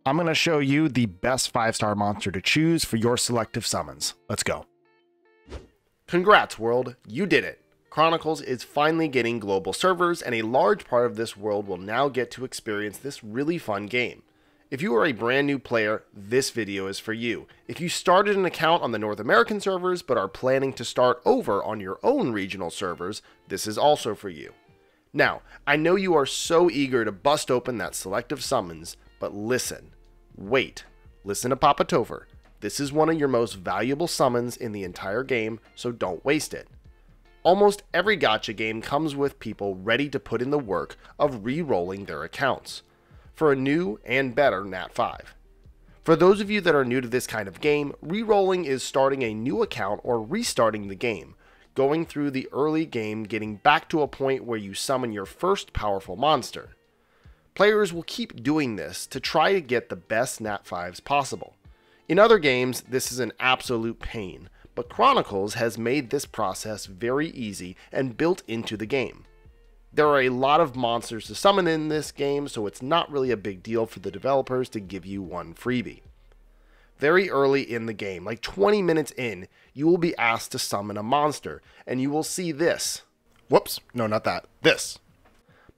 I'm going to show you the best 5-star monster to choose for your selective summons. Let's go. Congrats world, you did it! Chronicles is finally getting global servers, and a large part of this world will now get to experience this really fun game. If you are a brand new player, this video is for you. If you started an account on the North American servers but are planning to start over on your own regional servers, this is also for you. Now, I know you are so eager to bust open that selective summons, but listen. Wait. Listen to Papa Topher. This is one of your most valuable summons in the entire game, so don't waste it. Almost every gacha game comes with people ready to put in the work of re-rolling their accounts for a new and better Nat 5. For those of you that are new to this kind of game, re-rolling is starting a new account or restarting the game, going through the early game, getting back to a point where you summon your first powerful monster. Players will keep doing this to try to get the best Nat 5s possible. In other games, this is an absolute pain, but Chronicles has made this process very easy and built into the game. There are a lot of monsters to summon in this game, so it's not really a big deal for the developers to give you one freebie. Very early in the game, like 20 minutes in, you will be asked to summon a monster, and you will see this. Whoops, no, not that. This.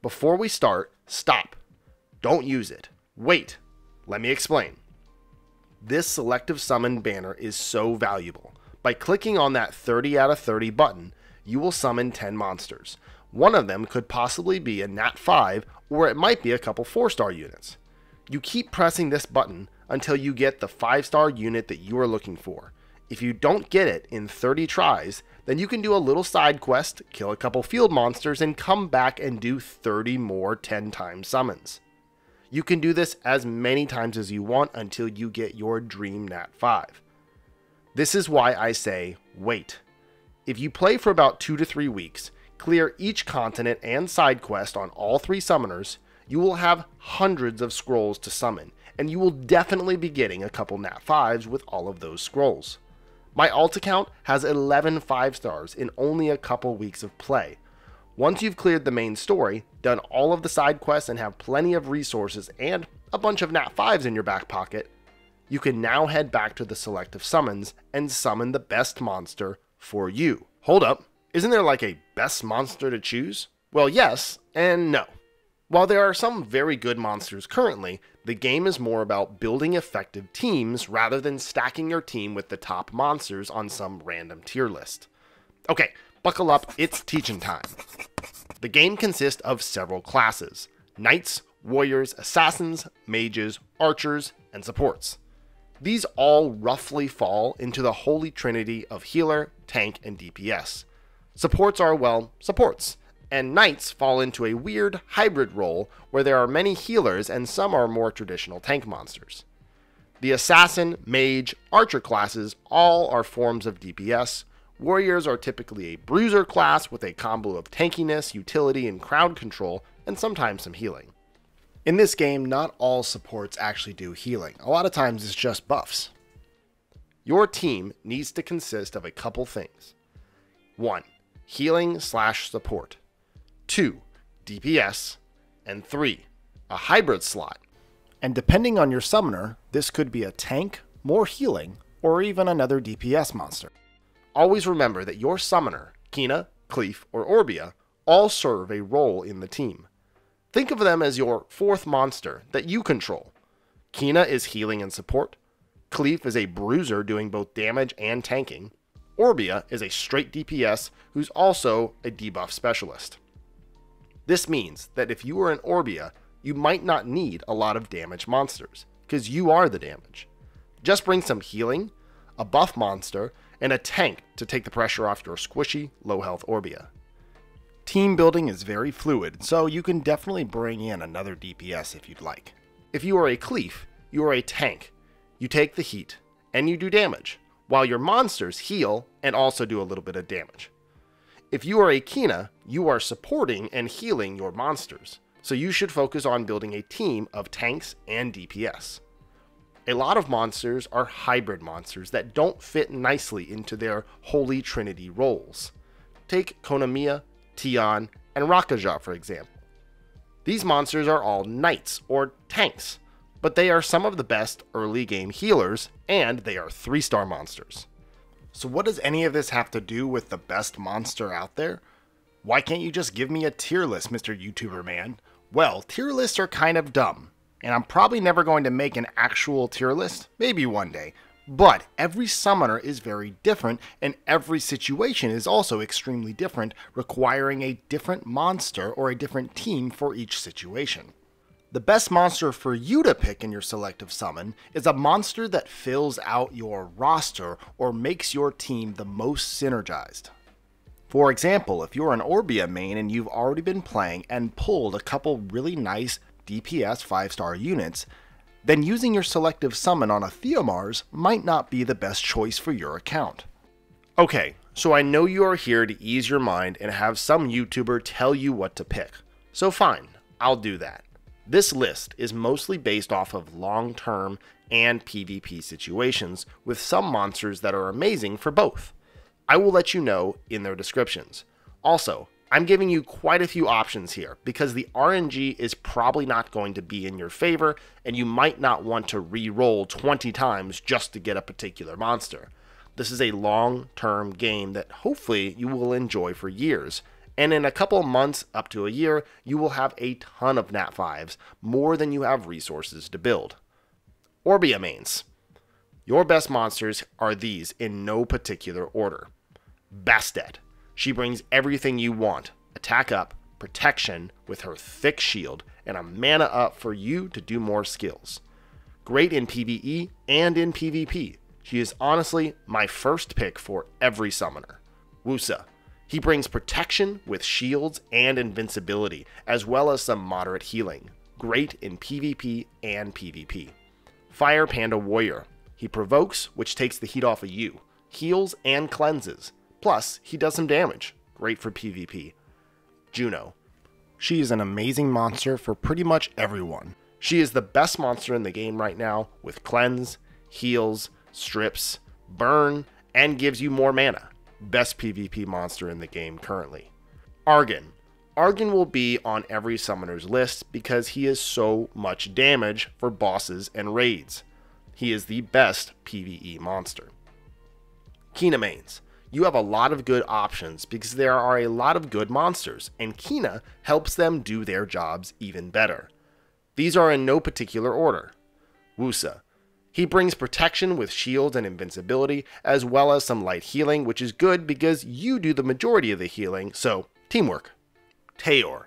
Before we start, stop. Don't use it. Wait. Let me explain. This selective summon banner is so valuable. By clicking on that 30 out of 30 button, you will summon 10 monsters. One of them could possibly be a Nat 5, or it might be a couple 4-star units. You keep pressing this button until you get the 5-star unit that you are looking for. If you don't get it in 30 tries, then you can do a little side quest, kill a couple field monsters, and come back and do 30 more 10-time summons. You can do this as many times as you want until you get your dream Nat 5. This is why I say, wait. If you play for about 2 to 3 weeks, clear each continent and side quest on all 3 summoners, you will have hundreds of scrolls to summon, and you will definitely be getting a couple Nat 5s with all of those scrolls. My alt account has 11 5-stars in only a couple weeks of play. Once you've cleared the main story, done all of the side quests, and have plenty of resources and a bunch of Nat 5s in your back pocket, you can now head back to the selective summons and summon the best monster for you. Hold up, isn't there like a best monster to choose? Well, yes and no. While there are some very good monsters currently, the game is more about building effective teams rather than stacking your team with the top monsters on some random tier list. Okay, buckle up, it's teaching time. The game consists of several classes: knights, warriors, assassins, mages, archers, and supports. These all roughly fall into the holy trinity of healer, tank, and DPS. Supports are, well, supports, and knights fall into a weird hybrid role where there are many healers and some are more traditional tank monsters. The assassin, mage, archer classes all are forms of DPS. Warriors are typically a bruiser class with a combo of tankiness, utility, and crowd control, and sometimes some healing. In this game, not all supports actually do healing. A lot of times it's just buffs. Your team needs to consist of a couple things. 1. Healing/support. 2. DPS. And 3. A hybrid slot. And depending on your summoner, this could be a tank, more healing, or even another DPS monster. Always remember that your summoner, Kina, Cleaf, or Orbia, all serve a role in the team. Think of them as your 4th monster that you control. Kina is healing and support. Cleaf is a bruiser doing both damage and tanking. Orbia is a straight DPS who's also a debuff specialist. This means that if you are an Orbia, you might not need a lot of damage monsters, because you are the damage. Just bring some healing, a buff monster, and a tank to take the pressure off your squishy, low-health Orbia. Team building is very fluid, so you can definitely bring in another DPS if you'd like. If you are a Cleaf, you are a tank. You take the heat, and you do damage, while your monsters heal and also do a little bit of damage. If you are a Kina, you are supporting and healing your monsters, so you should focus on building a team of tanks and DPS. A lot of monsters are hybrid monsters that don't fit nicely into their Holy Trinity roles. Take Konamiya, Tion, and Rakaja for example. These monsters are all knights or tanks. but they are some of the best early game healers, and they are 3-star monsters. So what does any of this have to do with the best monster out there? Why can't you just give me a tier list, Mr. YouTuber man? Well, tier lists are kind of dumb, and I'm probably never going to make an actual tier list, maybe one day. But every summoner is very different, and every situation is also extremely different, requiring a different monster or a different team for each situation. The best monster for you to pick in your selective summon is a monster that fills out your roster or makes your team the most synergized. For example, if you're an Orbia main and you've already been playing and pulled a couple really nice DPS 5-star units, then using your selective summon on a Theomars might not be the best choice for your account. Okay, so I know you are here to ease your mind and have some YouTuber tell you what to pick. So fine, I'll do that. This list is mostly based off of long-term and PvP situations, with some monsters that are amazing for both. I will let you know in their descriptions. Also, I'm giving you quite a few options here because the RNG is probably not going to be in your favor, and you might not want to re-roll 20 times just to get a particular monster. This is a long-term game that hopefully you will enjoy for years, and in a couple of months up to a year, you will have a ton of Nat 5s, more than you have resources to build. Orbia mains. Your best monsters are these in no particular order. Bastet. She brings everything you want. Attack up, protection with her thick shield, and a mana up for you to do more skills. Great in PvE and in PvP. She is honestly my first pick for every summoner. Wusa. He brings protection with shields and invincibility, as well as some moderate healing. Great in PvP and PvP. Fire Panda Warrior. He provokes, which takes the heat off of you. Heals and cleanses. Plus, he does some damage. Great for PvP. Juno. She is an amazing monster for pretty much everyone. She is the best monster in the game right now, with cleanse, heals, strips, burn, and gives you more mana. Best PvP monster in the game currently. Argon. Argon will be on every summoner's list because he is so much damage for bosses and raids. He is the best PvE monster. Kina mains. You have a lot of good options because there are a lot of good monsters, and Kina helps them do their jobs even better. These are in no particular order. Wusa. He brings protection with shields and invincibility, as well as some light healing, which is good because you do the majority of the healing, so teamwork. Taeor.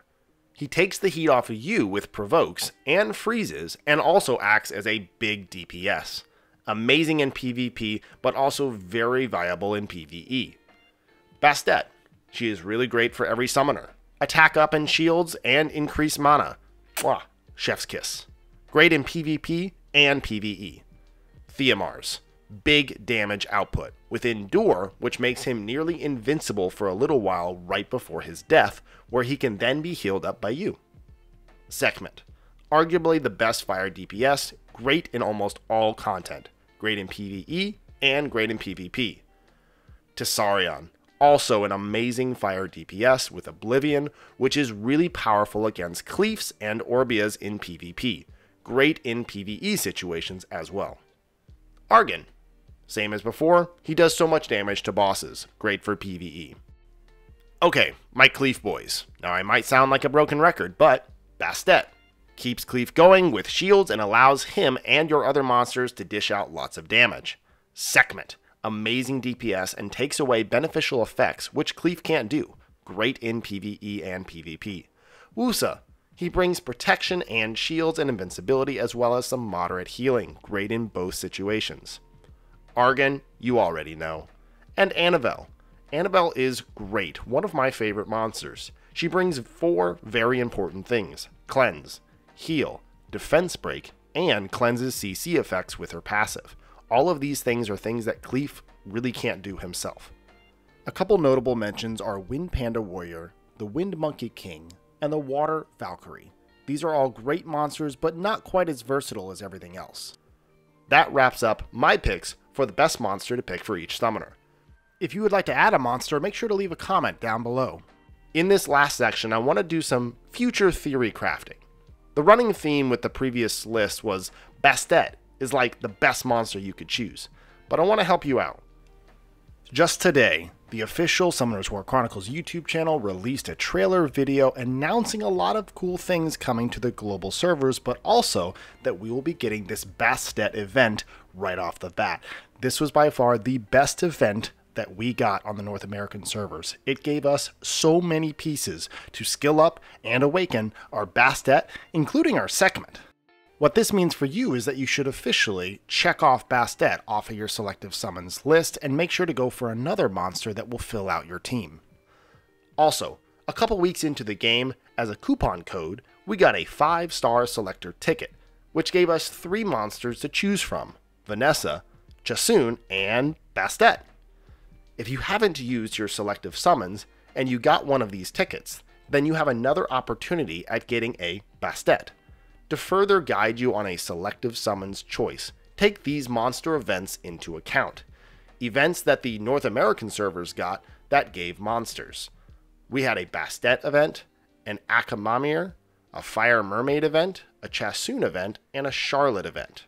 He takes the heat off of you with provokes and freezes, and also acts as a big DPS. Amazing in PvP, but also very viable in PvE. Bastet. She is really great for every summoner. Attack up in shields and increase mana. Mwah, chef's kiss. Great in PvP and PvE. Theomars. Big damage output, with Endure, which makes him nearly invincible for a little while right before his death, where he can then be healed up by you. Sekhmet. Arguably the best fire DPS, great in almost all content. Great in PvE and great in PvP. Tessarion. Also an amazing fire DPS with Oblivion, which is really powerful against Cleafs and Orbias in PvP. Great in PvE situations as well. Argon. Same as before, he does so much damage to bosses. Great for PvE. Okay, my Cleaf boys. Now I might sound like a broken record, but Bastet. Keeps Cleaf going with shields and allows him and your other monsters to dish out lots of damage. Sekhmet. Amazing DPS and takes away beneficial effects, which Cleaf can't do. Great in PvE and PvP. Wusa. He brings protection and shields and invincibility, as well as some moderate healing. Great in both situations. Argon, you already know. And Annabelle. Annabelle is great, one of my favorite monsters. She brings 4 very important things. Cleanse, heal, defense break, and cleanses CC effects with her passive. All of these things are things that Cleaf really can't do himself. A couple notable mentions are Wind Panda Warrior, the Wind Monkey King, and the Water Valkyrie. These are all great monsters, but not quite as versatile as everything else. That wraps up my picks for the best monster to pick for each summoner. If you would like to add a monster, make sure to leave a comment down below. In this last section, I want to do some future theory crafting. The running theme with the previous list was Bastet is like the best monster you could choose, but I want to help you out. Just today, the official Summoners War Chronicles YouTube channel released a trailer video announcing a lot of cool things coming to the global servers, but also that we will be getting this Bastet event right off the bat. This was by far the best event that we got on the North American servers. It gave us so many pieces to skill up and awaken our Bastet, including our Sekhmet. What this means for you is that you should officially check off Bastet off of your Selective Summons list and make sure to go for another monster that will fill out your team. Also, a couple weeks into the game, as a coupon code, we got a 5-star selector ticket, which gave us 3 monsters to choose from: Vanessa, Jasun, and Bastet. If you haven't used your Selective Summons and you got one of these tickets, then you have another opportunity at getting a Bastet. To further guide you on a Selective Summons choice, take these monster events into account. Events that the North American servers got that gave monsters. We had a Bastet event, an Akamamir, a Fire Mermaid event, a Chasun event, and a Charlotte event.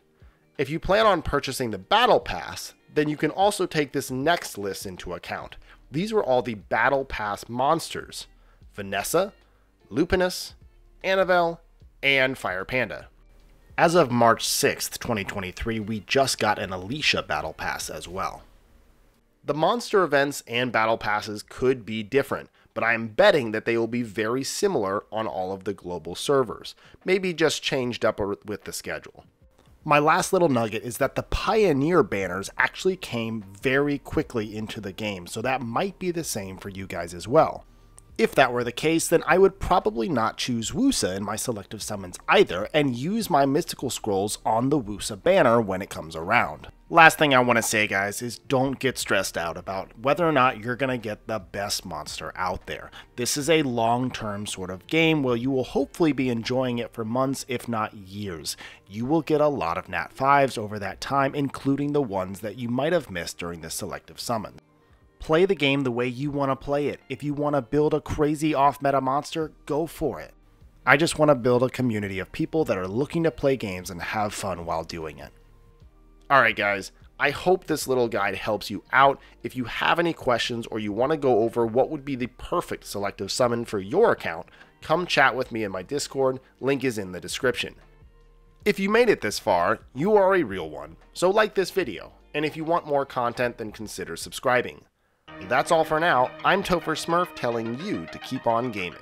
If you plan on purchasing the Battle Pass, then you can also take this next list into account. These were all the Battle Pass monsters: Vanessa, Lupinus, Annabelle, and Fire Panda. As of March 6th, 2023, we just got an Alicia Battle Pass as well. The monster events and Battle Passes could be different, but I am betting that they will be very similar on all of the global servers, maybe just changed up with the schedule. My last little nugget is that the Pioneer banners actually came very quickly into the game, so that might be the same for you guys as well. If that were the case, then I would probably not choose Wusa in my Selective Summons either, and use my Mystical Scrolls on the Wusa banner when it comes around. Last thing I want to say, guys, is don't get stressed out about whether or not you're going to get the best monster out there. This is a long-term sort of game where you will hopefully be enjoying it for months, if not years. You will get a lot of Nat 5s over that time, including the ones that you might have missed during the Selective Summon. Play the game the way you want to play it. If you want to build a crazy off-meta monster, go for it. I just want to build a community of people that are looking to play games and have fun while doing it. Alright guys, I hope this little guide helps you out. If you have any questions or you want to go over what would be the perfect Selective Summon for your account, come chat with me in my Discord, link is in the description. If you made it this far, you are a real one, so like this video, and if you want more content then consider subscribing. That's all for now. I'm TopherSmurf telling you to keep on gaming.